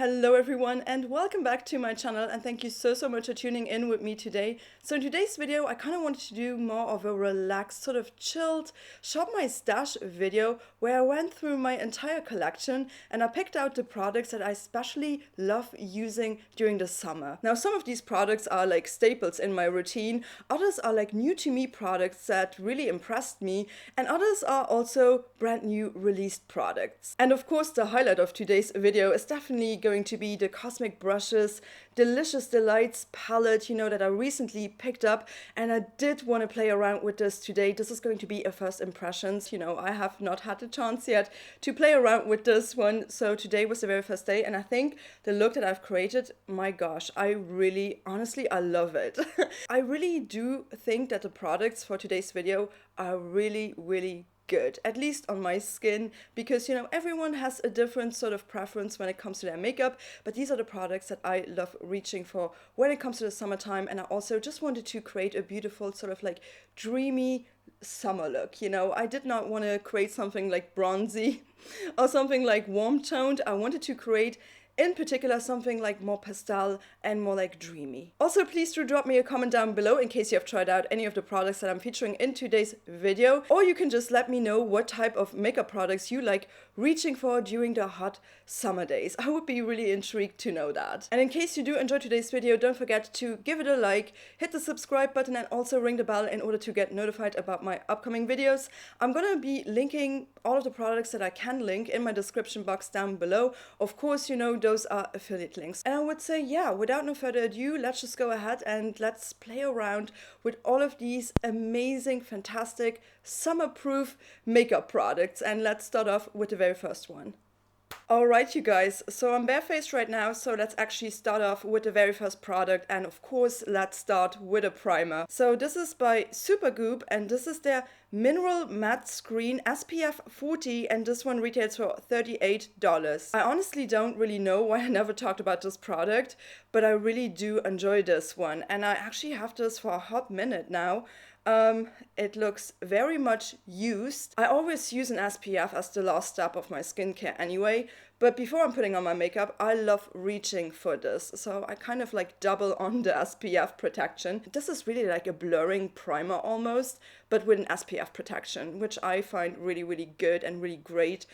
Hello everyone and welcome back to my channel, and thank you so much for tuning in with me today. So in today's video I kind of wanted to do more of a relaxed, sort of chilled shop my stash video where I went through my entire collection and I picked out the products that I especially love using during the summer. Now some of these products are like staples in my routine, others are like new to me products that really impressed me, and others are also brand new released products. And of course the highlight of today's video is definitely going to be the Cosmic Brushes Delicious Delights palette, that I recently picked up, and I did want to play around with this today. This is going to be a first impressions. I have not had the chance yet to play around with this one, so today was the very first day, and I think the look that I've created, my gosh, I love it. I really do think that the products for today's video are really good, at least on my skin, because everyone has a different sort of preference when it comes to their makeup, but these are the products that I love reaching for when it comes to the summertime. And I also just wanted to create a beautiful sort of like dreamy summer look. I did not want to create something like bronzy or something like warm toned. I wanted to create in particular something like more pastel and more like dreamy. Also, please do drop me a comment down below in case you have tried out any of the products that I'm featuring in today's video, or you can just let me know what type of makeup products you like reaching for during the hot summer days. I would be really intrigued to know that. And in case you do enjoy today's video, don't forget to give it a like, hit the subscribe button, and also ring the bell in order to get notified about my upcoming videos. I'm gonna be linking all of the products that I can link in my description box down below. Of course, those are affiliate links. And I would say, yeah, without no further ado, let's just go ahead and let's play around with all of these amazing, fantastic, summer-proof makeup products. And let's start off with the very first one. Alright you guys, so I'm barefaced right now, so let's actually start off with the very first product, and of course let's start with a primer. So this is by Supergoop, and this is their Mineral Matte Screen SPF 40, and this one retails for $38. I honestly don't really know why I never talked about this product, but I really do enjoy this one, and I actually have this for a hot minute now. It looks very much used. I always use an SPF as the last step of my skincare anyway, but before I'm putting on my makeup, I love reaching for this. So I kind of like double on the SPF protection. This is really like a blurring primer almost, but with an SPF protection, which I find really good and really great.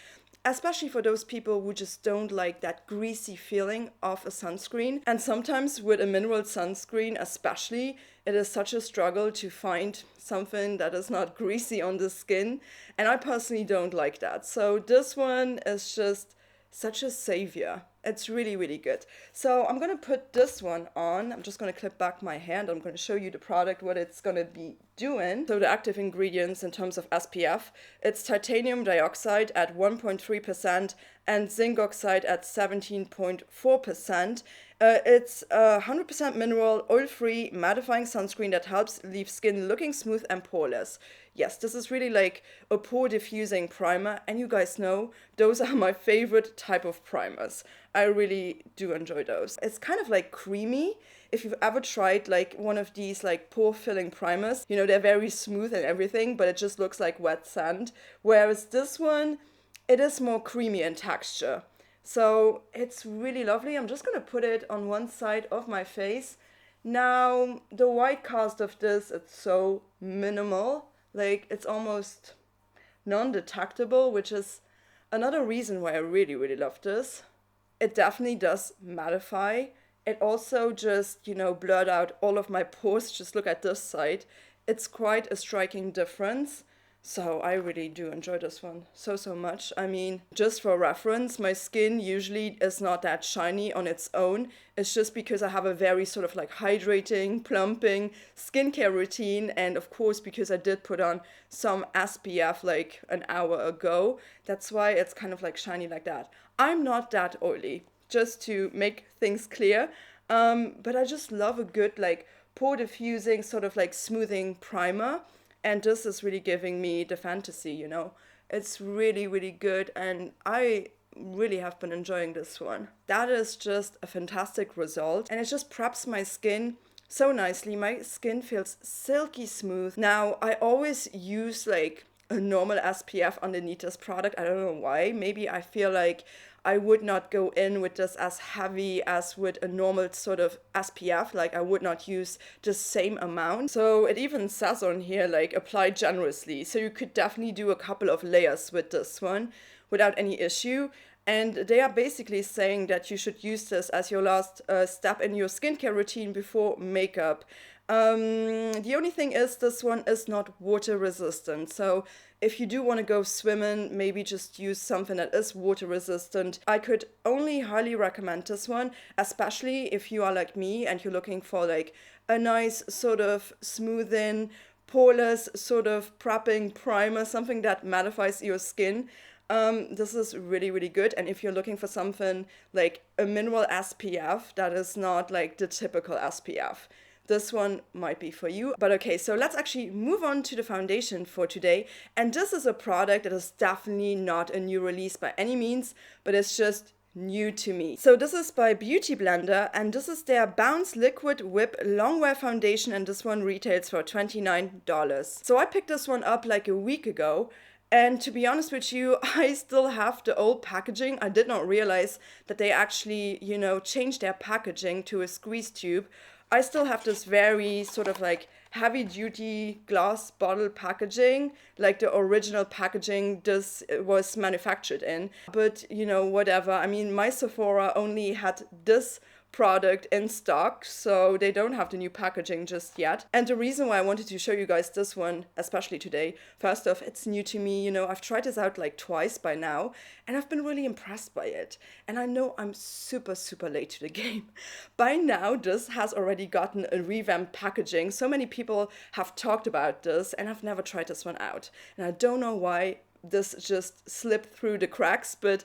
Especially for those people who just don't like that greasy feeling of a sunscreen. And sometimes with a mineral sunscreen especially, it is such a struggle to find something that is not greasy on the skin. And I personally don't like that. So this one is just such a savior. It's really good. So I'm gonna put this one on. I'm just gonna clip back my hand. I'm gonna show you the product, what it's gonna be doing. So the active ingredients in terms of SPF, it's titanium dioxide at 1.3% and zinc oxide at 17.4%. It's 100% mineral, oil-free, mattifying sunscreen that helps leave skin looking smooth and poreless. Yes, this is really like a pore diffusing primer, and you guys know those are my favorite type of primers. I really do enjoy those. It's kind of like creamy. If you've ever tried like one of these like pore filling primers, they're very smooth and everything, but it just looks like wet sand. Whereas this one, it is more creamy in texture. So it's really lovely. I'm just gonna put it on one side of my face. Now, the white cast of this, it's so minimal. Like, it's almost non-detectable, which is another reason why I really love this. It definitely does mattify. It also just, blurred out all of my pores. Just look at this side. It's quite a striking difference. So I really do enjoy this one so much. I mean, just for reference, my skin usually is not that shiny on its own. It's just because I have a very sort of like hydrating, plumping skincare routine. And of course, because I did put on some SPF like an hour ago, that's why it's kind of like shiny like that. I'm not that oily, just to make things clear. But I just love a good like pore diffusing sort of like smoothing primer. And this is really giving me the fantasy, It's really good, and I really have been enjoying this one. That is just a fantastic result, and it just preps my skin so nicely. My skin feels silky smooth. Now, I always use like a normal SPF underneath this product. I don't know why. Maybe I feel like I would not go in with this as heavy as with a normal sort of SPF. Like I would not use the same amount. So it even says on here like apply generously. So you could definitely do a couple of layers with this one without any issue. And they are basically saying that you should use this as your last step in your skincare routine before makeup. The only thing is this one is not water resistant. So if you do want to go swimming, maybe just use something that is water resistant. I could only highly recommend this one, especially if you are like me and you're looking for like a nice sort of smoothing, poreless sort of prepping primer, something that mattifies your skin. This is really, really good. And if you're looking for something like a mineral SPF that is not like the typical SPF, this one might be for you. But okay, so let's actually move on to the foundation for today. And this is a product that is definitely not a new release by any means, but it's just new to me. So this is by Beauty Blender, and this is their Bounce Liquid Whip Longwear Foundation, and this one retails for $29. So I picked this one up like a week ago. And to be honest with you, I still have the old packaging. I did not realize that they actually, changed their packaging to a squeeze tube. I still have this very sort of like heavy duty glass bottle packaging, like the original packaging this was manufactured in. But, whatever. I mean, my Sephora only had this product in stock, so they don't have the new packaging just yet. And the reason why I wanted to show you guys this one, especially today, first off, it's new to me. I've tried this out like twice by now, and I've been really impressed by it. And I know I'm super, super late to the game. By now, this has already gotten a revamped packaging. So many people have talked about this, and I've never tried this one out. And I don't know why this just slipped through the cracks, but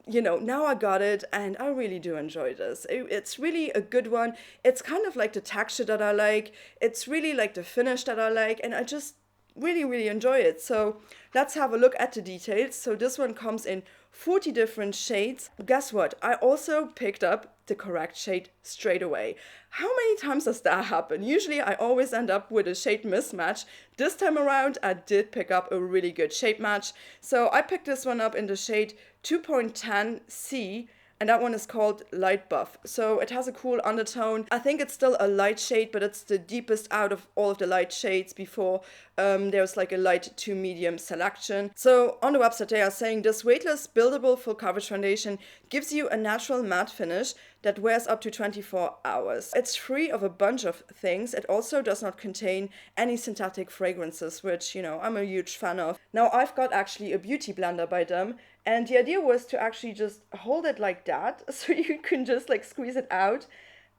now I got it and I really do enjoy this. It's really a good one. It's kind of like the texture that I like. It's really like the finish that I like, and I just really, really enjoy it. So let's have a look at the details. So this one comes in 40 different shades. Guess what? I also picked up the correct shade straight away. How many times does that happen? Usually I always end up with a shade mismatch. This time around I did pick up a really good shade match. So I picked this one up in the shade 2.10C, and that one is called Light Buff. So it has a cool undertone. I think it's still a light shade, but it's the deepest out of all of the light shades before there's like a light to medium selection. So on the website they are saying this weightless buildable full coverage foundation gives you a natural matte finish that wears up to 24 hours. It's free of a bunch of things. It also does not contain any synthetic fragrances, which, I'm a huge fan of. Now I've got actually a beauty blender by them, and the idea was to actually just hold it like that, so you can just like squeeze it out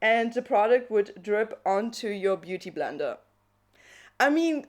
and the product would drip onto your beauty blender. I mean,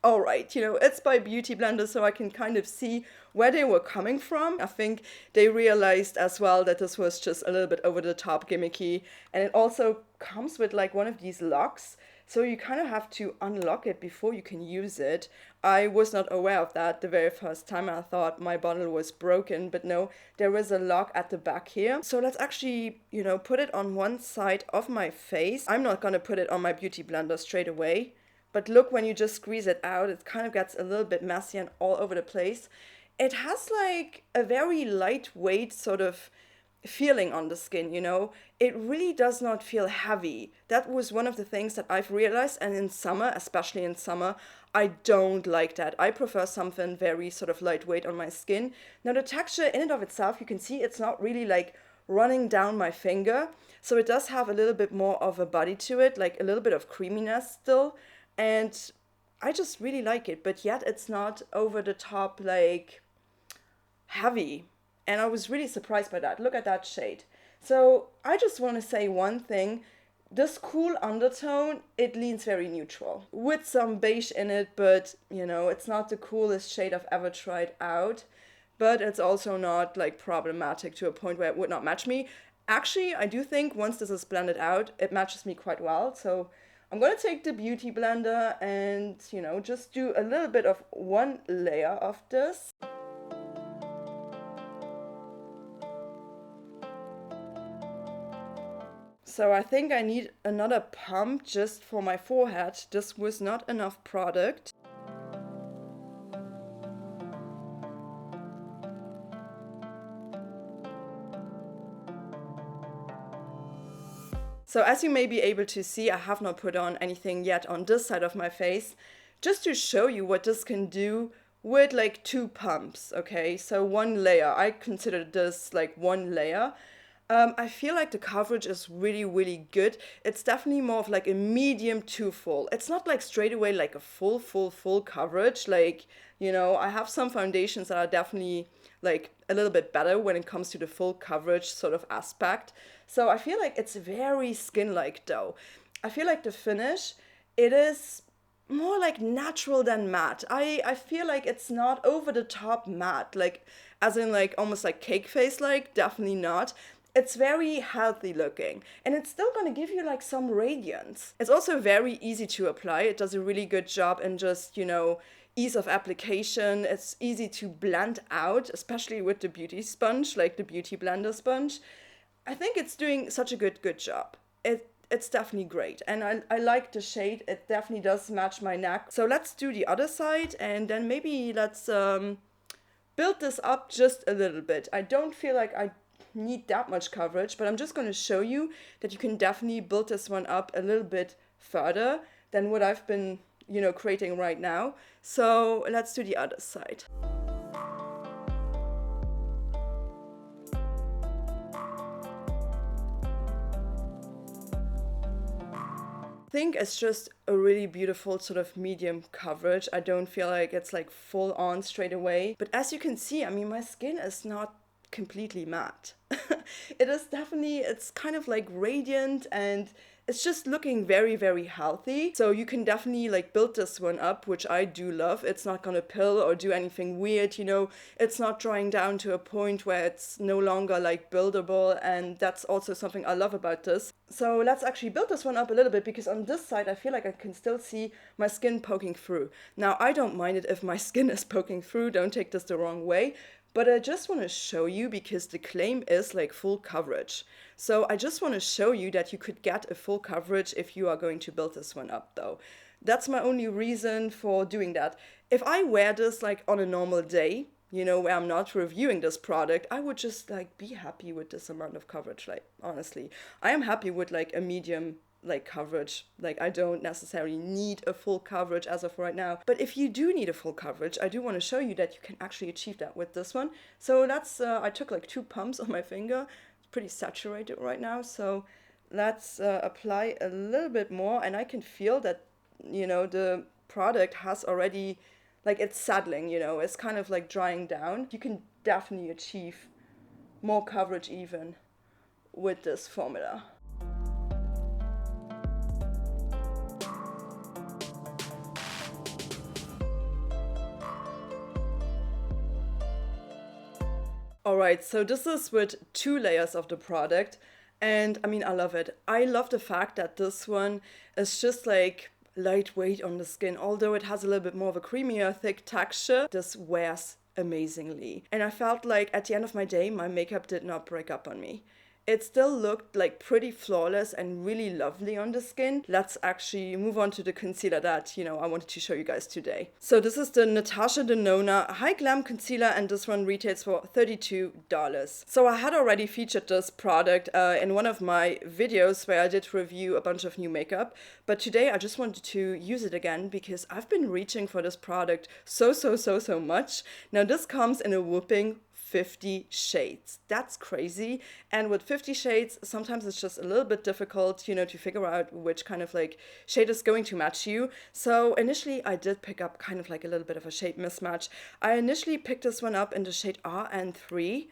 all right, it's by Beauty Blender, so I can kind of see where they were coming from. I think they realized as well that this was just a little bit over the top gimmicky, and it also comes with like one of these locks. So you kind of have to unlock it before you can use it. I was not aware of that the very first time. I thought my bottle was broken, but no, there is a lock at the back here. So let's actually, put it on one side of my face. I'm not gonna put it on my beauty blender straight away, but look, when you just squeeze it out, it kind of gets a little bit messy and all over the place. It has like a very lightweight sort of feeling on the skin, It really does not feel heavy. That was one of the things that I've realized, and in summer, especially in summer, I don't like that. I prefer something very sort of lightweight on my skin. Now the texture in and of itself, you can see it's not really like running down my finger. So it does have a little bit more of a body to it, like a little bit of creaminess still. And I just really like it, but yet it's not over the top like heavy. And I was really surprised by that. Look at that shade. So I just want to say one thing. This cool undertone, it leans very neutral with some beige in it, but it's not the coolest shade I've ever tried out, but it's also not like problematic to a point where it would not match me. Actually, I do think once this is blended out, it matches me quite well. So I'm going to take the Beauty Blender and, just do a little bit of one layer of this. So I think I need another pump just for my forehead. This was not enough product. So as you may be able to see, I have not put on anything yet on this side of my face, just to show you what this can do with like 2 pumps, okay? So 1 layer, I consider this like 1 layer. I feel like the coverage is really, really good. It's definitely more of like a medium to full. It's not like straight away like a full coverage. Like, you know, I have some foundations that are definitely like a little bit better when it comes to the full coverage sort of aspect. So I feel like it's very skin-like though. I feel like the finish, it is more like natural than matte. I feel like it's not over the top matte, like as in like almost like cake face like, definitely not. It's very healthy looking and it's still going to give you like some radiance. It's also very easy to apply. It does a really good job in just, you know, ease of application. It's easy to blend out, especially with the beauty sponge, like the beauty blender sponge. I think it's doing such a good job. It's definitely great and I like the shade. It definitely does match my neck. So let's do the other side and then maybe let's build this up just a little bit. I don't feel like I need that much coverage, but I'm just going to show you that you can definitely build this one up a little bit further than what I've been, you know, creating right now. So let's do the other side. I think it's just a really beautiful sort of medium coverage. I don't feel like it's like full on straight away, but as you can see, I mean, my skin is not completely matte. It is definitely, it's kind of like radiant and it's just looking very healthy. So you can definitely like build this one up, which I do love. It's not gonna pill or do anything weird, you know. It's not drying down to a point where it's no longer like buildable, and that's also something I love about this. So let's actually build this one up a little bit, because on this side I feel like I can still see my skin poking through. Now I don't mind it if my skin is poking through, don't take this the wrong way. But I just want to show you, because the claim is like full coverage. So I just want to show you that you could get a full coverage if you are going to build this one up though. That's my only reason for doing that. If I wear this like on a normal day, you know, where I'm not reviewing this product, I would just like be happy with this amount of coverage. Like, honestly, I am happy with like a medium like coverage. Like, I don't necessarily need a full coverage as of right now, but if you do need a full coverage, I do want to show you that you can actually achieve that with this one. So that's I took like 2 pumps on my finger. It's pretty saturated right now, so let's apply a little bit more, and I can feel that, you know, the product has already, like, it's settling, you know, it's kind of like drying down. You can definitely achieve more coverage even with this formula. Alright, so this is with 2 layers of the product, and I mean, I love it. I love the fact that this one is just like lightweight on the skin, although it has a little bit more of a creamier, thick texture. This wears amazingly. And I felt like at the end of my day, my makeup did not break up on me. It still looked like pretty flawless and really lovely on the skin. Let's actually move on to the concealer that, you know, I wanted to show you guys today. So this is the Natasha Denona High Glam Concealer, and this one retails for $32. So I had already featured this product in one of my videos where I did review a bunch of new makeup, but today I just wanted to use it again because I've been reaching for this product so much. Now this comes in a whooping 50 shades. That's crazy. And with 50 shades, sometimes it's just a little bit difficult, you know, to figure out which kind of like shade is going to match you. So initially I did pick up kind of like a little bit of a shade mismatch. I initially picked this one up in the shade RN3,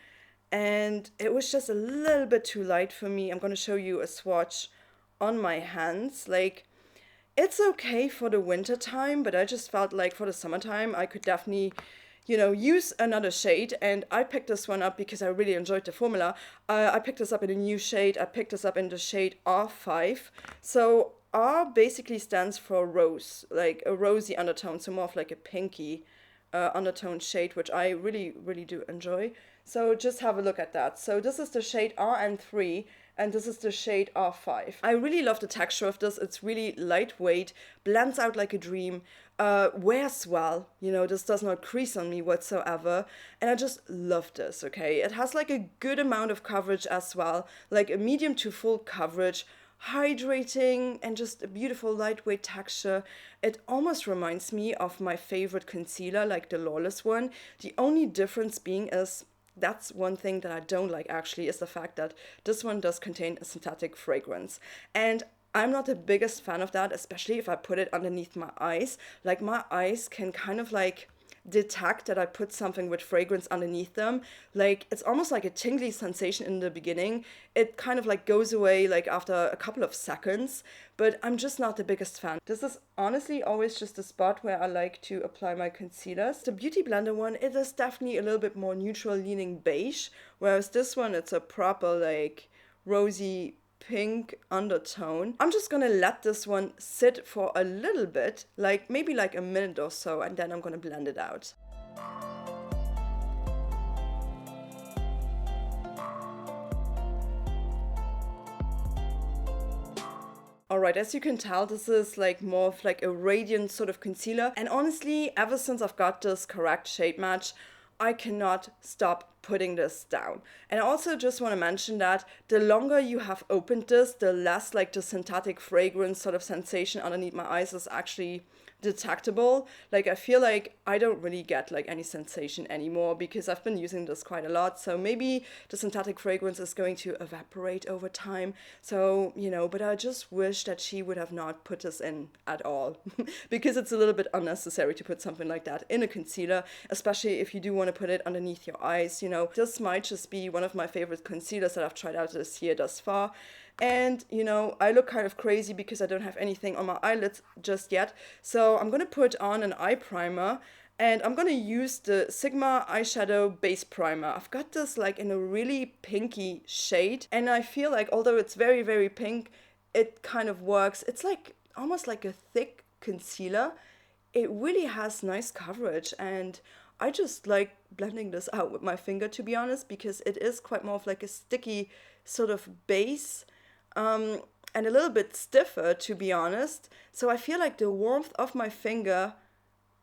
and it was just a little bit too light for me. I'm going to show you a swatch on my hands. Like, it's okay for the winter time, but I just felt like for the summertime I could definitely, you know, use another shade, and I picked this one up because I really enjoyed the formula. I picked this up in a new shade. I picked this up in the shade R5. So R basically stands for rose, like a rosy undertone, so more of like a pinky undertone shade, which I really do enjoy. So just have a look at that. So this is the shade RN3, and this is the shade R5. I really love the texture of this. It's really lightweight, blends out like a dream, wears well, you know, this does not crease on me whatsoever, and I just love this, okay? It has like a good amount of coverage as well, like a medium to full coverage, hydrating and just a beautiful lightweight texture. It almost reminds me of my favorite concealer, like the Lawless one. The only difference being is that's one thing that I don't like actually, is the fact that this one does contain a synthetic fragrance. And I'm not the biggest fan of that, especially if I put it underneath my eyes. Like my eyes can kind of like detect that I put something with fragrance underneath them. Like it's almost like a tingly sensation in the beginning. It kind of like goes away like after a couple of seconds, but I'm just not the biggest fan. This is honestly always just a spot where I like to apply my concealers. The Beauty Blender one, it is definitely a little bit more neutral leaning beige, whereas this one, it's a proper like rosy pink undertone. I'm just gonna let this one sit for a little bit, like maybe like a minute or so, and then I'm gonna blend it out. Alright, as you can tell, this is like more of like a radiant sort of concealer. And honestly, ever since I've got this correct shade match, I cannot stop putting this down. And I also just want to mention that the longer you have opened this, the less like the synthetic fragrance sort of sensation underneath my eyes is actually detectable. Like I feel like I don't really get like any sensation anymore because I've been using this quite a lot. So maybe the synthetic fragrance is going to evaporate over time. So, you know, but I just wish that she would have not put this in at all because it's a little bit unnecessary to put something like that in a concealer, especially if you do want to put it underneath your eyes. You know, this might just be one of my favorite concealers that I've tried out this year thus far. And, you know, I look kind of crazy because I don't have anything on my eyelids just yet. So I'm going to put on an eye primer and I'm going to use the Sigma eyeshadow base primer. I've got this like in a really pinky shade. And I feel like although it's very, very pink, it kind of works. It's like almost like a thick concealer. It really has nice coverage, and I just like blending this out with my finger, to be honest, because it is quite more of like a sticky sort of base. And a little bit stiffer, to be honest. So I feel like the warmth of my finger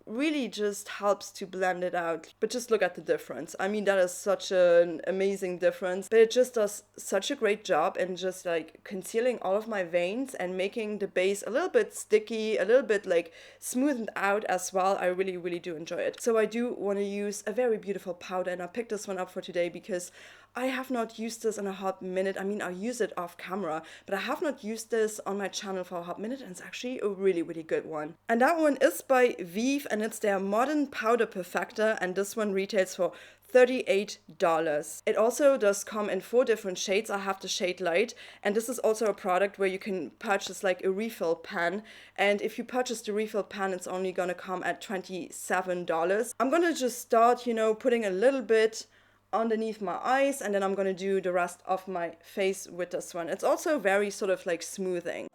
really just helps to blend it out. But just look at the difference. I mean, that is such an amazing difference, but it just does such a great job in just like concealing all of my veins and making the base a little bit sticky, a little bit like smoothed out as well. I really, really do enjoy it. So I do want to use a very beautiful powder, and I picked this one up for today because I have not used this in a hot minute. I mean, I use it off camera, but I have not used this on my channel for a hot minute, and it's actually a really, really good one. And that one is by Vive, and it's their Modern Powder Perfector, and this one retails for $38. It also does come in 4 different shades. I have the shade Light, and this is also a product where you can purchase like a refill pan, and if you purchase the refill pan, it's only gonna come at $27. I'm gonna just start, you know, putting a little bit underneath my eyes, and then I'm gonna do the rest of my face with this one. It's also very sort of like smoothing.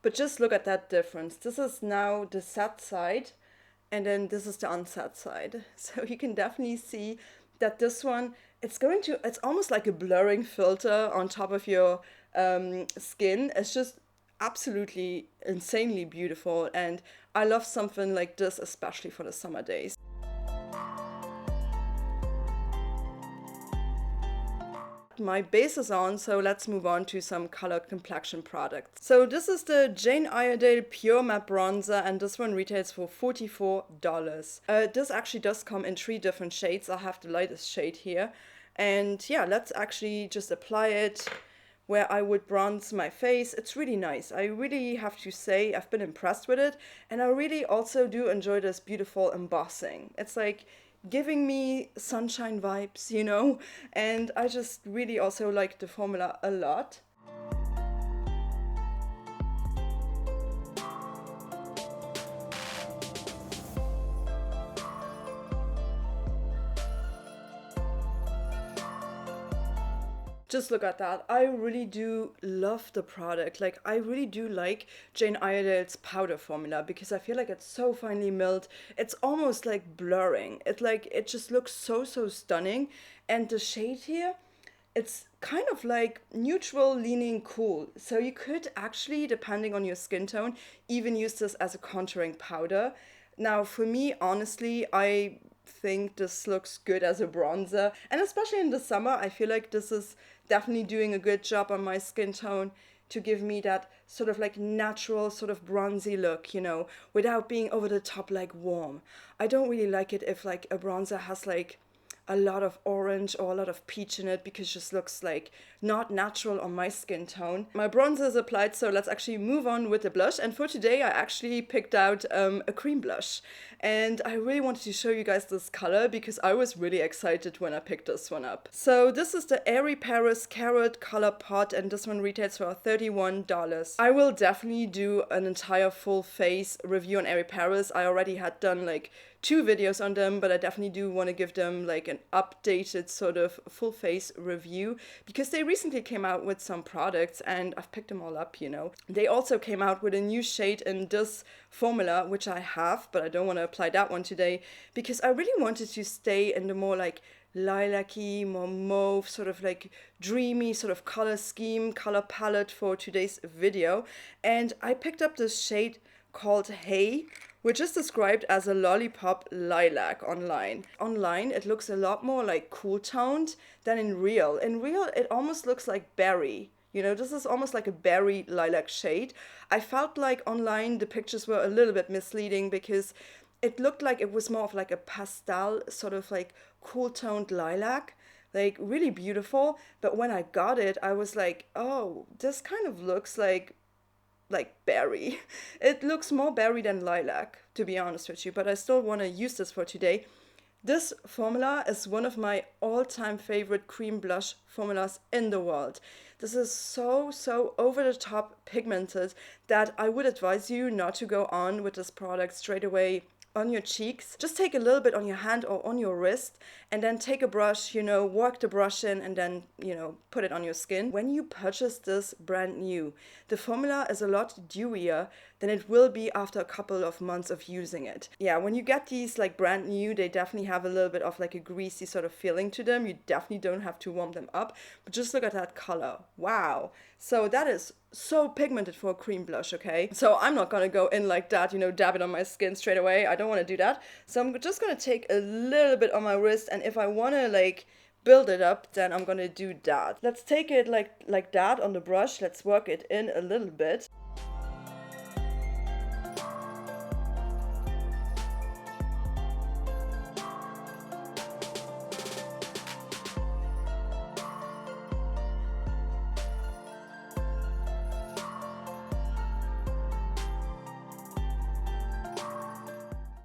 But just look at that difference. This is now the set side, and then this is the unset side. So you can definitely see that this one, it's almost like a blurring filter on top of your skin. It's just absolutely insanely beautiful, and I love something like this, especially for the summer days. My base is on, so let's move on to some color complexion products. So this is the Jane Iredale Pure Matte Bronzer, and this one retails for $44. This actually does come in 3 different shades. I have the lightest shade here, and yeah, let's actually just apply it where I would bronze my face. It's really nice. I really have to say I've been impressed with it, and I really also do enjoy this beautiful embossing. It's like giving me sunshine vibes, you know, and I just really also like the formula a lot. Just look at that. I really do love the product. Like, I really do like Jane Iredale's powder formula because I feel like it's so finely milled. It's almost like blurring. It just looks so, so stunning. And the shade here, it's kind of like neutral leaning cool. So you could actually, depending on your skin tone, even use this as a contouring powder. Now, for me, honestly, I think this looks good as a bronzer. And especially in the summer, I feel like this is definitely doing a good job on my skin tone to give me that sort of like natural sort of bronzy look, you know, without being over the top like warm. I don't really like it if like a bronzer has like a lot of orange or a lot of peach in it, because it just looks like not natural on my skin tone. My bronzer is applied, so let's actually move on with the blush. And for today, I actually picked out a cream blush. And I really wanted to show you guys this color because I was really excited when I picked this one up. So this is the Airy Paris Carrot Color Pot, and this one retails for $31. I will definitely do an entire full face review on Airy Paris. I already had done like 2 videos on them, but I definitely do want to give them like an updated sort of full face review because they recently came out with some products and I've picked them all up, you know. They also came out with a new shade in this formula, which I have, but I don't want to apply that one today because I really wanted to stay in the more like lilac-y, more mauve, sort of like dreamy sort of color scheme, color palette for today's video. And I picked up this shade called Hey, which is described as a lollipop lilac online. Online, it looks a lot more like cool toned than in real. In real, it almost looks like berry. You know, this is almost like a berry lilac shade. I felt like online the pictures were a little bit misleading because it looked like it was more of like a pastel, sort of like cool toned lilac. Like really beautiful. But when I got it, I was like, oh, this kind of looks like berry. It looks more berry than lilac, to be honest with you, but I still want to use this for today. This formula is one of my all-time favorite cream blush formulas in the world. This is so over the top pigmented that I would advise you not to go on with this product straight away on your cheeks. Just take a little bit on your hand or on your wrist and then take a brush, you know, work the brush in and then, you know, put it on your skin. When you purchase this brand new, the formula is a lot dewier than it will be after a couple of months of using it. Yeah, when you get these like brand new, they definitely have a little bit of like a greasy sort of feeling to them. You definitely don't have to warm them up, but just look at that color. Wow. So that is so pigmented for a cream blush, okay? So I'm not gonna go in like that, you know, dab it on my skin straight away. I don't wanna do that. So I'm just gonna take a little bit on my wrist, and if I wanna like build it up, then I'm gonna do that. Let's take it like that on the brush. Let's work it in a little bit.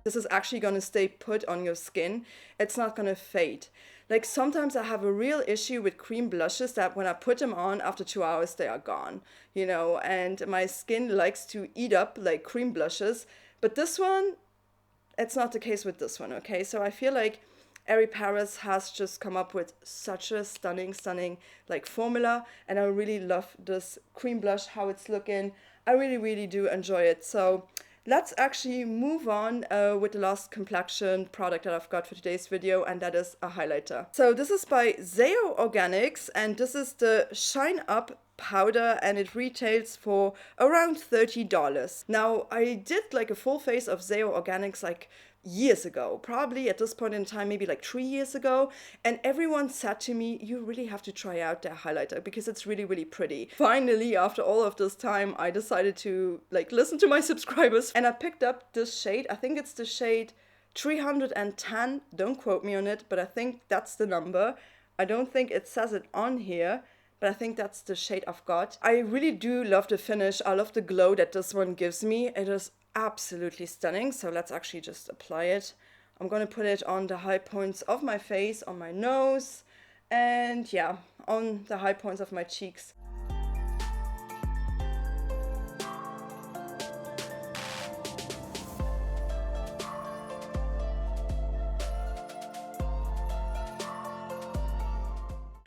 This is actually going to stay put on your skin. It's not going to fade. Like sometimes I have a real issue with cream blushes that when I put them on, after 2 hours, they are gone, you know, and my skin likes to eat up like cream blushes. But this one, it's not the case with this one, okay? So I feel like Airy Paris has just come up with such a stunning like formula, and I really love this cream blush, how it's looking. I really do enjoy it. So let's actually move on with the last complexion product that I've got for today's video, and that is a highlighter. So this is by Zeo Organics, and this is the Shine Up powder, and it retails for around $30. Now, I did like a full face of Zeo Organics like years ago, probably at this point in time, maybe like 3 years ago, and everyone said to me, you really have to try out their highlighter because it's really pretty. Finally, after all of this time, I decided to like listen to my subscribers, and I picked up this shade. I think it's the shade 310, don't quote me on it, but I think that's the number. I don't think it says it on here, but I think that's the shade I've got. I really do love the finish. I love the glow that this one gives me. It is absolutely stunning. So let's actually just apply it. I'm going to put it on the high points of my face, on my nose, and yeah, on the high points of my cheeks.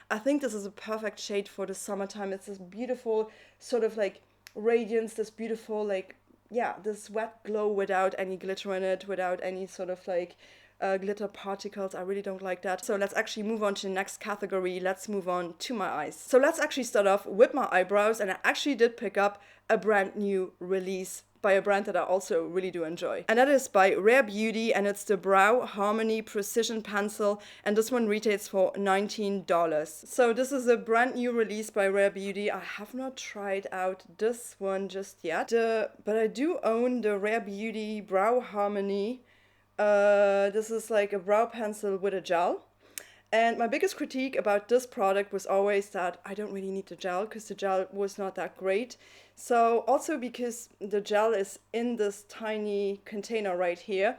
I think this is a perfect shade for the summertime. It's this beautiful sort of like radiance, this beautiful like, yeah, this wet glow without any glitter in it, without any sort of like glitter particles. I really don't like that. So let's actually move on to the next category. Let's move on to my eyes. So let's actually start off with my eyebrows, and I actually did pick up a brand new release by a brand that I also really do enjoy. And that is by Rare Beauty, and it's the Brow Harmony Precision Pencil, and this one retails for $19. So this is a brand new release by Rare Beauty. I have not tried out this one just yet, but I do own the Rare Beauty Brow Harmony. This is like a brow pencil with a gel. And my biggest critique about this product was always that I don't really need the gel because the gel was not that great. So also because the gel is in this tiny container right here,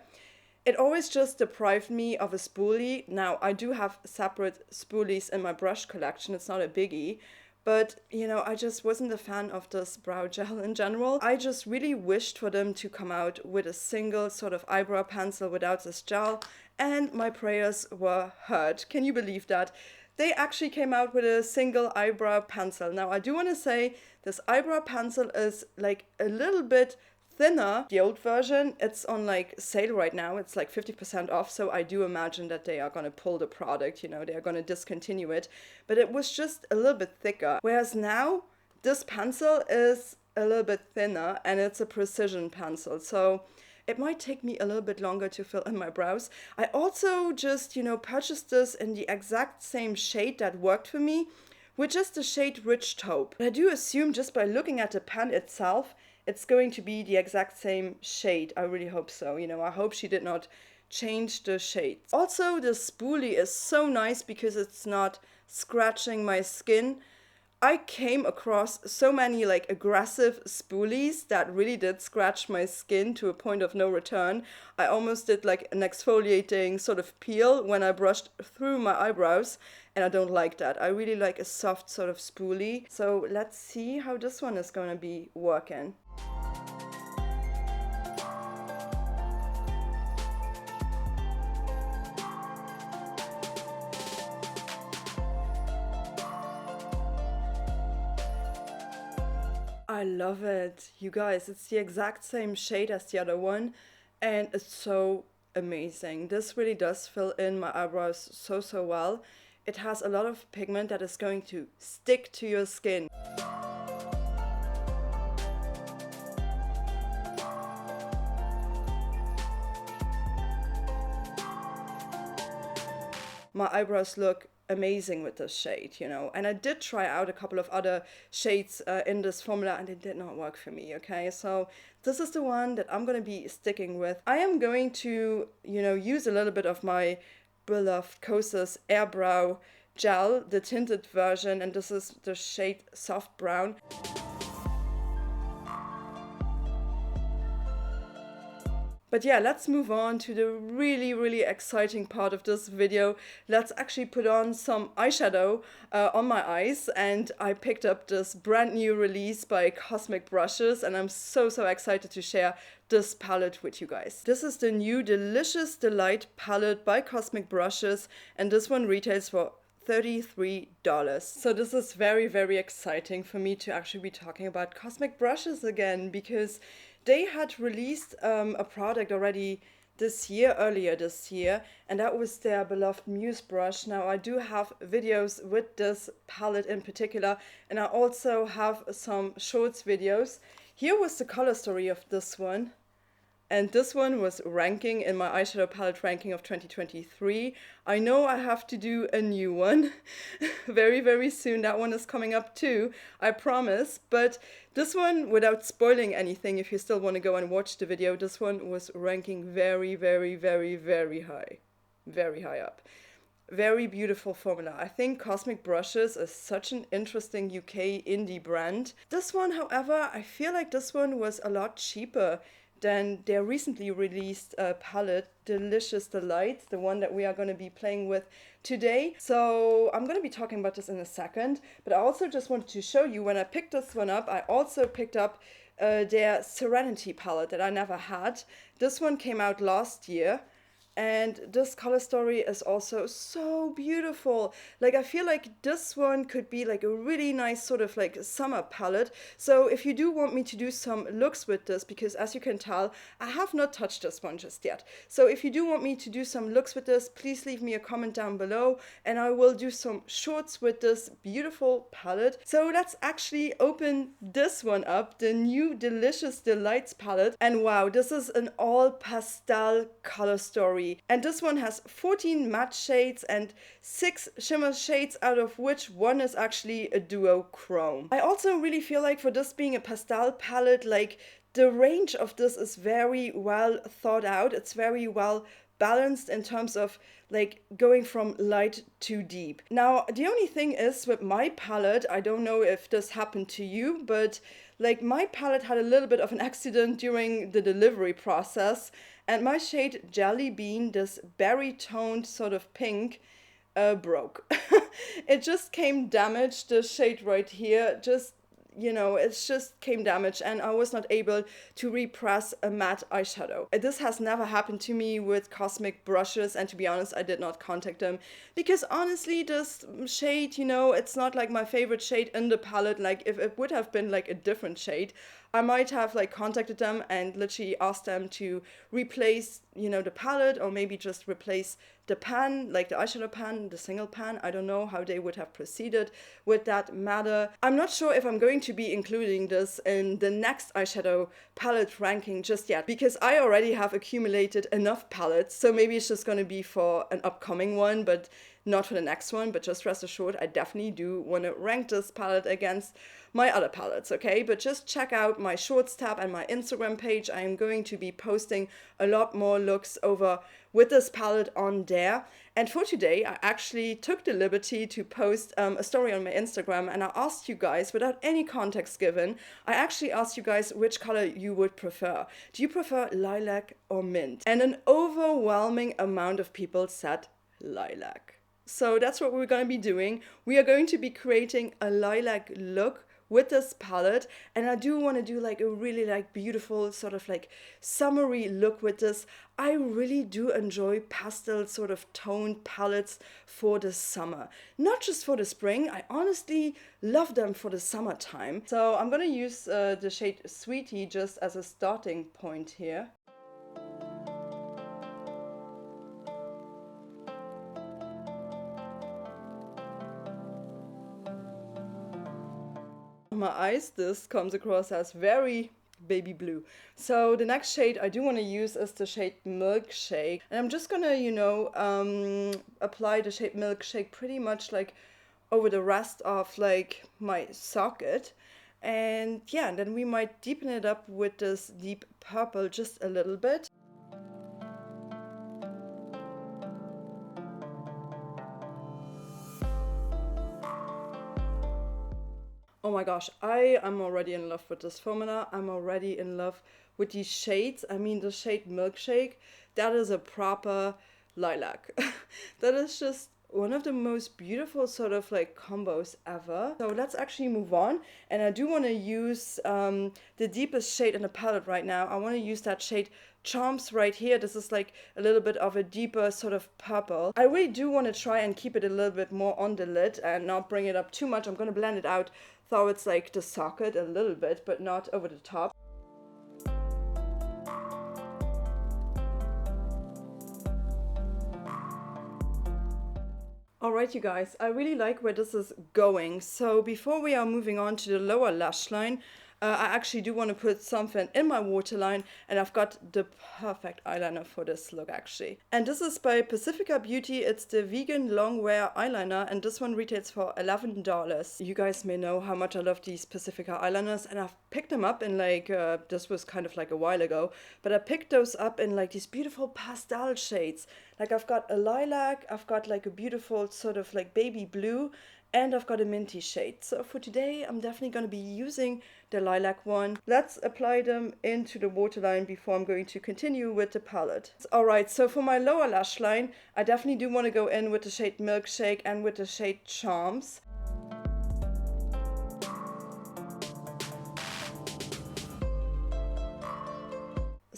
it always just deprived me of a spoolie. Now, I do have separate spoolies in my brush collection. It's not a biggie. But, you know, I just wasn't a fan of this brow gel in general. I just really wished for them to come out with a single sort of eyebrow pencil without this gel. And my prayers were heard. Can you believe that? They actually came out with a single eyebrow pencil. Now, I do want to say this eyebrow pencil is like a little bit thinner. The old version, it's on like sale right now. It's like 50% off. So I do imagine that they are going to pull the product, you know, they are going to discontinue it. But it was just a little bit thicker. Whereas now, this pencil is a little bit thinner and it's a precision pencil. So it might take me a little bit longer to fill in my brows. I also just, you know, purchased this in the exact same shade that worked for me, which is the shade Rich Taupe. I do assume just by looking at the pen itself, it's going to be the exact same shade. I really hope so. You know, I hope she did not change the shades. Also, the spoolie is so nice because it's not scratching my skin. I came across so many like aggressive spoolies that really did scratch my skin to a point of no return. I almost did like an exfoliating sort of peel when I brushed through my eyebrows, and I don't like that. I really like a soft sort of spoolie. So let's see how this one is going to be working. I love it. You guys, it's the exact same shade as the other one, and it's so amazing. This really does fill in my eyebrows so well. It has a lot of pigment that is going to stick to your skin. My eyebrows look amazing with this shade, you know, and I did try out a couple of other shades in this formula and it did not work for me, okay? So this is the one that I'm going to be sticking with. I am going to, you know, use a little bit of my beloved Kosas Airbrow gel, the tinted version, and this is the shade Soft Brown. But yeah, let's move on to the really exciting part of this video. Let's actually put on some eyeshadow on my eyes, and I picked up this brand new release by Cosmic Brushes, and I'm so excited to share this palette with you guys. This is the new Delicious Delight palette by Cosmic Brushes, and this one retails for $33. So this is very exciting for me to actually be talking about Cosmic Brushes again, because they had released a product already earlier this year, and that was their beloved Muse brush. Now I do have videos with this palette in particular, and I also have some shorts videos. Here was the color story of this one. And this one was ranking in my eyeshadow palette ranking of 2023. I know I have to do a new one very soon. That one is coming up too, I promise. But this one, without spoiling anything, if you still want to go and watch the video, this one was ranking very high. Very high up. Very beautiful formula. I think Cosmic Brushes is such an interesting UK indie brand. This one, however, I feel like this one was a lot cheaper than their recently released palette, Delicious Delight, the one that we are going to be playing with today. So I'm going to be talking about this in a second, but I also just wanted to show you when I picked this one up, I also picked up their Serenity palette that I never had. This one came out last year, And this color story is also so beautiful. Like, I feel like this one could be like a really nice sort of like summer palette. So if you do want me to do some looks with this, because as you can tell, I have not touched this one just yet. So if you do want me to do some looks with this, please leave me a comment down below and I will do some shorts with this beautiful palette. So let's actually open this one up, the new Delicious Delights palette. And wow, this is an all pastel color story. And this one has 14 matte shades and 6 shimmer shades, out of which one is actually a duochrome. I also really feel like for this being a pastel palette, like the range of this is very well thought out. It's very well balanced in terms of like going from light to deep. Now, the only thing is with my palette, I don't know if this happened to you, but like my palette had a little bit of an accident during the delivery process, and my shade Jelly Bean, this berry toned sort of pink, broke. It just came damaged, the shade right here, just, you know, it's just came damaged and I was not able to repress a matte eyeshadow. This has never happened to me with Cosmic brushes, and to be honest, I did not contact them because honestly, this shade, you know, it's not like my favorite shade in the palette. Like if it would have been like a different shade, I might have like contacted them and literally asked them to replace, you know, the palette, or maybe just replace the pan, like the eyeshadow pan, the single pan. I don't know how they would have proceeded with that matter. I'm not sure if I'm going to be including this in the next eyeshadow palette ranking just yet, because I already have accumulated enough palettes, so maybe it's just going to be for an upcoming one, but not for the next one. But just rest assured, I definitely do want to rank this palette against my other palettes, okay? But just check out my shorts tab and my Instagram page. I am going to be posting a lot more looks over with this palette on there. And for today, I actually took the liberty to post a story on my Instagram, and I asked you guys, without any context given, I actually asked you guys which color you would prefer. Do you prefer lilac or mint? And an overwhelming amount of people said lilac. So that's what we're going to be doing. We are going to be creating a lilac look with this palette, and I do want to do like a really like beautiful sort of like summery look with this. I really do enjoy pastel sort of toned palettes for the summer, not just for the spring. I honestly love them for the summertime. So I'm gonna use the shade Sweetie just as a starting point here. My eyes, this comes across as very baby blue. So the next shade I do want to use is the shade Milkshake, and I'm just gonna, you know, apply the shade Milkshake pretty much like over the rest of like my socket. And yeah, and then we might deepen it up with this deep purple just a little bit. Oh my gosh, I am already in love with this formula. I'm already in love with these shades. I mean, the shade Milkshake, that is a proper lilac. That is just one of the most beautiful sort of like combos ever. So let's actually move on. And I do want to use the deepest shade in the palette right now. I want to use that shade Charms right here. This is like a little bit of a deeper sort of purple. I really do want to try and keep it a little bit more on the lid and not bring it up too much. I'm going to blend it out towards like the socket a little bit, but not over the top. Alright you guys, I really like where this is going. So before we are moving on to the lower lash line, I actually do want to put something in my waterline, and I've got the perfect eyeliner for this look actually. And this is by Pacifica Beauty. It's the vegan long wear eyeliner, and this one retails for $11. You guys may know how much I love these Pacifica eyeliners, and I've picked them up in like, this was kind of like a while ago, but I picked those up in like these beautiful pastel shades. Like I've got a lilac, I've got like a beautiful sort of like baby blue, and I've got a minty shade. So for today, I'm definitely going to be using the lilac one. Let's apply them into the waterline before I'm going to continue with the palette. Alright, so for my lower lash line, I definitely do want to go in with the shade Milkshake and with the shade Charms.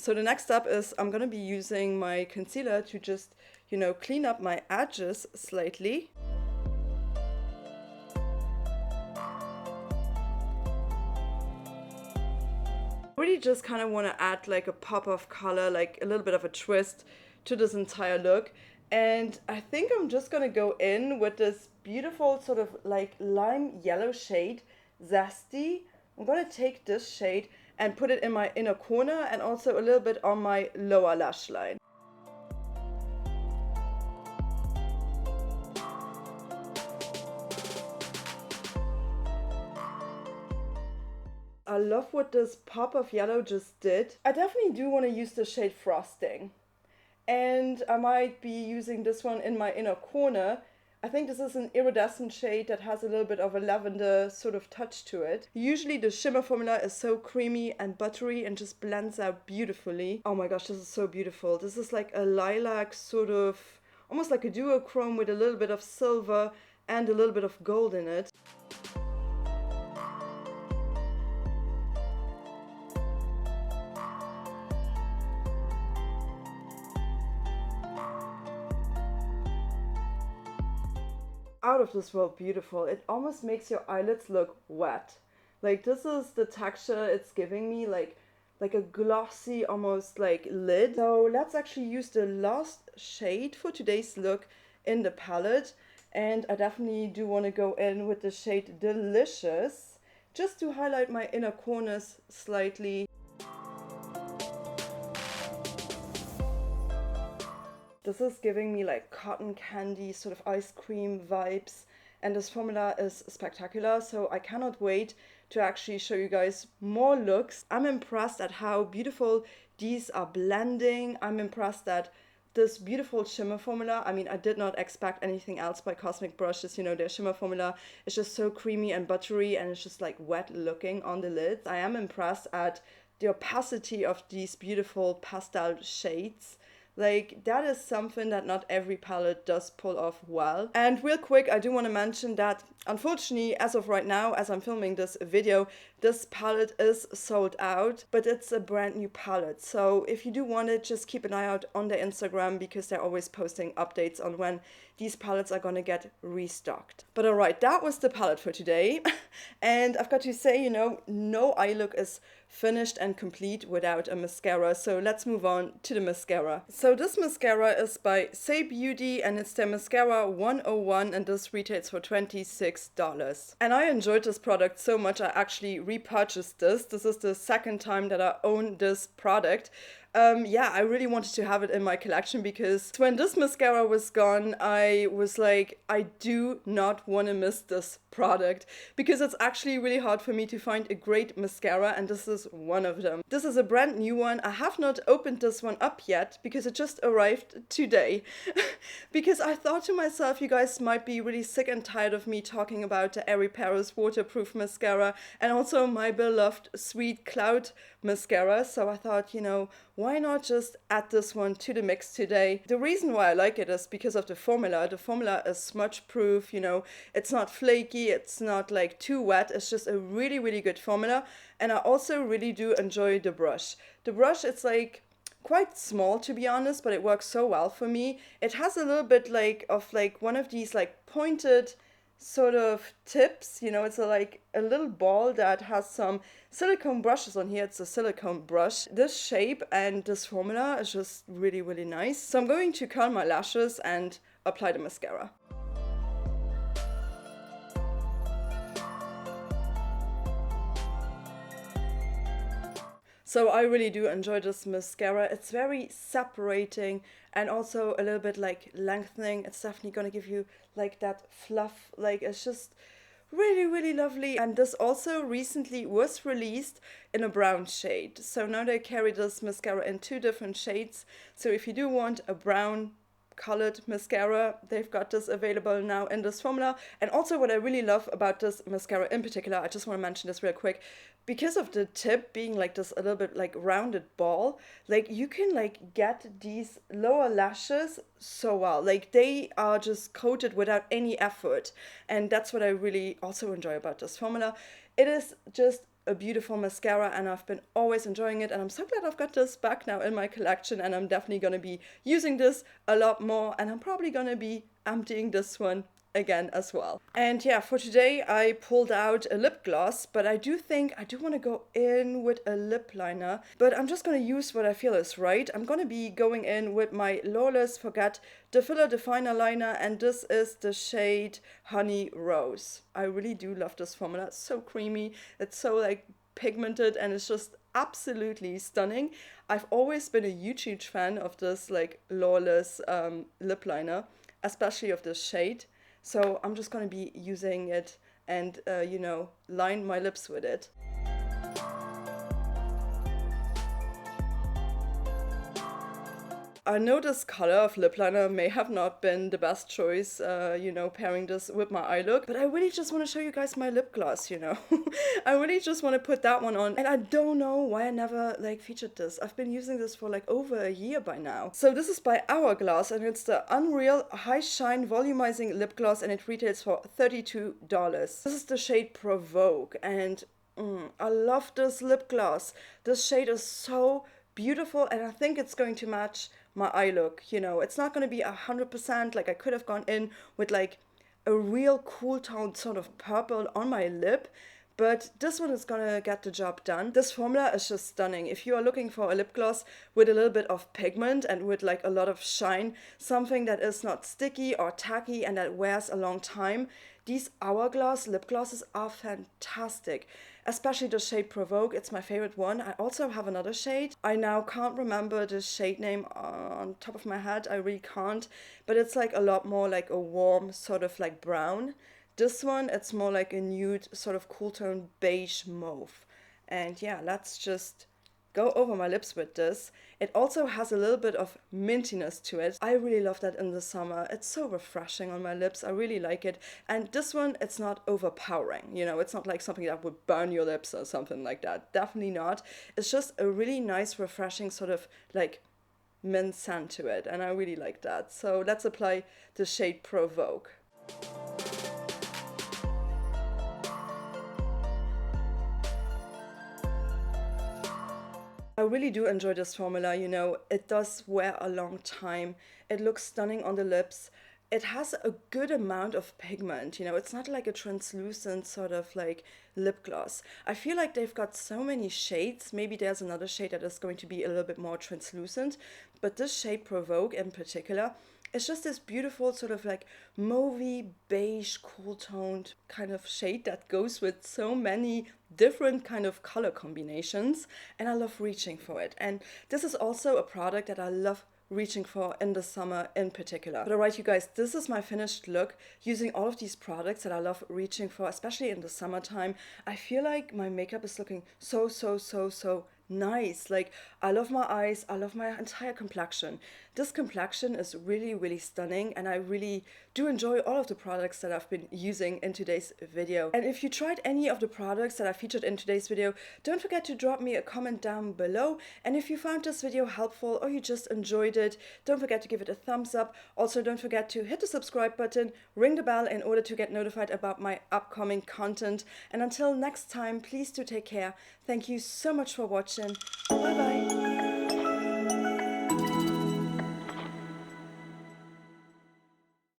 So the next step is I'm gonna be using my concealer to just, you know, clean up my edges slightly. Really just kind of want to add like a pop of color, like a little bit of a twist to this entire look. And I think I'm just gonna go in with this beautiful sort of like lime yellow shade, Zesty. I'm gonna take this shade and put it in my inner corner and also a little bit on my lower lash line. I love what this pop of yellow just did. I definitely do want to use the shade Frosting. And I might be using this one in my inner corner. I think this is an iridescent shade that has a little bit of a lavender sort of touch to it. Usually the shimmer formula is so creamy and buttery and just blends out beautifully. Oh my gosh, this is so beautiful. This is like a lilac sort of, almost like a duochrome with a little bit of silver and a little bit of gold in it. Out of this world beautiful. It almost makes your eyelids look wet. Like this is the texture it's giving me, like a glossy almost like lid. So let's actually use the last shade for today's look in the palette, and I definitely do want to go in with the shade Delicious just to highlight my inner corners slightly. This is giving me like cotton candy, sort of ice cream vibes, and this formula is spectacular, so I cannot wait to actually show you guys more looks. I'm impressed at how beautiful these are blending. I'm impressed that this beautiful shimmer formula, I mean, I did not expect anything else by Cosmic Brushes, you know, their shimmer formula is just so creamy and buttery and it's just like wet looking on the lids. I am impressed at the opacity of these beautiful pastel shades. Like, that is something that not every palette does pull off well. And real quick, I do want to mention that, unfortunately, as of right now, as I'm filming this video, this palette is sold out, but it's a brand new palette. So if you do want it, just keep an eye out on their Instagram because they're always posting updates on when these palettes are gonna get restocked. But alright, that was the palette for today. And I've got to say, you know, no eye look is finished and complete without a mascara. So let's move on to the mascara. So this mascara is by Say Beauty and it's their Mascara 101 and this retails for $26. And I enjoyed this product so much I actually repurchased this. This is the second time that I own this product. Yeah, I really wanted to have it in my collection because when this mascara was gone, I was like, I do not want to miss this product because it's actually really hard for me to find a great mascara and this is one of them. This is a brand new one. I have not opened this one up yet because it just arrived today. Because I thought to myself, you guys might be really sick and tired of me talking about the Airy Paris waterproof mascara and also my beloved Sweet Cloud mascara. So I thought, you know, why not just add this one to the mix today? The reason why I like it is because of the formula. The formula is smudge proof, you know, it's not flaky, it's not like too wet, it's just a really, really good formula. And I also really do enjoy the brush. The brush, it's like quite small to be honest, but it works so well for me. It has a little bit like of like one of these like pointed sort of tips, you know, it's like a little ball that has some silicone brushes on here. It's a silicone brush. This shape and this formula is just really, really nice. So I'm going to curl my lashes and apply the mascara. So I really do enjoy this mascara. It's very separating and also a little bit like lengthening. It's definitely gonna give you like that fluff. Like it's just really, really lovely. And this also recently was released in a brown shade. So now they carry this mascara in 2 different shades. So if you do want a brown colored mascara, they've got this available now in this formula. And also what I really love about this mascara in particular, I just want to mention this real quick, because of the tip being like this a little bit like rounded ball, like you can like get these lower lashes so well. Like they are just coated without any effort. And that's what I really also enjoy about this formula. It is just a beautiful mascara, and I've been always enjoying it, and I'm so glad I've got this back now in my collection, and I'm definitely going to be using this a lot more, and I'm probably going to be emptying this one again as well. And yeah, for today I pulled out a lip gloss, but I do think I do want to go in with a lip liner, but I'm just going to use what I feel is right. I'm going to be going in with my Lawless Forget the Filler Definer Liner, and this is the shade Honey Rose. I really do love this formula. It's so creamy, it's so like pigmented, and it's just absolutely stunning. I've always been a huge fan of this like Lawless lip liner, especially of this shade. So I'm just going to be using it and, you know, line my lips with it. I know this color of lip liner may have not been the best choice, you know, pairing this with my eye look, but I really just want to show you guys my lip gloss, you know. I really just want to put that one on, and I don't know why I never like featured this. I've been using this for like over a year by now. So this is by Hourglass, and it's the Unreal High Shine Volumizing Lip Gloss, and it retails for $32. This is the shade Provoke, and I love this lip gloss. This shade is so beautiful, and I think it's going to match my eye look. You know, it's not going to be 100%, like I could have gone in with like a real cool tone sort of purple on my lip, but this one is gonna get the job done. This formula is just stunning. If you are looking for a lip gloss with a little bit of pigment and with like a lot of shine, something that is not sticky or tacky and that wears a long time, these Hourglass lip glosses are fantastic. Especially the shade Provoke, it's my favorite one. I also have another shade. I now can't remember the shade name on top of my head, I really can't, but it's like a lot more like a warm sort of like brown. This one, it's more like a nude sort of cool tone beige mauve. And yeah, let's just go over my lips with this. It also has a little bit of mintiness to it. I really love that in the summer. It's so refreshing on my lips. I really like it. And this one, it's not overpowering. You know, it's not like something that would burn your lips or something like that. Definitely not. It's just a really nice, refreshing sort of like mint scent to it. And I really like that. So let's apply the shade Provoke. I really do enjoy this formula, you know, it does wear a long time, it looks stunning on the lips, it has a good amount of pigment, you know, it's not like a translucent sort of like lip gloss. I feel like they've got so many shades, maybe there's another shade that is going to be a little bit more translucent, but this shade Provoke in particular, it's just this beautiful sort of like mauvey beige cool toned kind of shade that goes with so many different kind of color combinations, and I love reaching for it. And this is also a product that I love reaching for in the summer in particular. But alright you guys, this is my finished look using all of these products that I love reaching for, especially in the summertime. I feel like my makeup is looking so nice. Like, I love my eyes, I love my entire complexion. This complexion is really stunning, and I really do enjoy all of the products that I've been using in today's video. And if you tried any of the products that I featured in today's video, don't forget to drop me a comment down below. And if you found this video helpful or you just enjoyed it, don't forget to give it a thumbs up. Also, don't forget to hit the subscribe button, ring the bell in order to get notified about my upcoming content. And until next time, please do take care. Thank you so much for watching. Bye bye.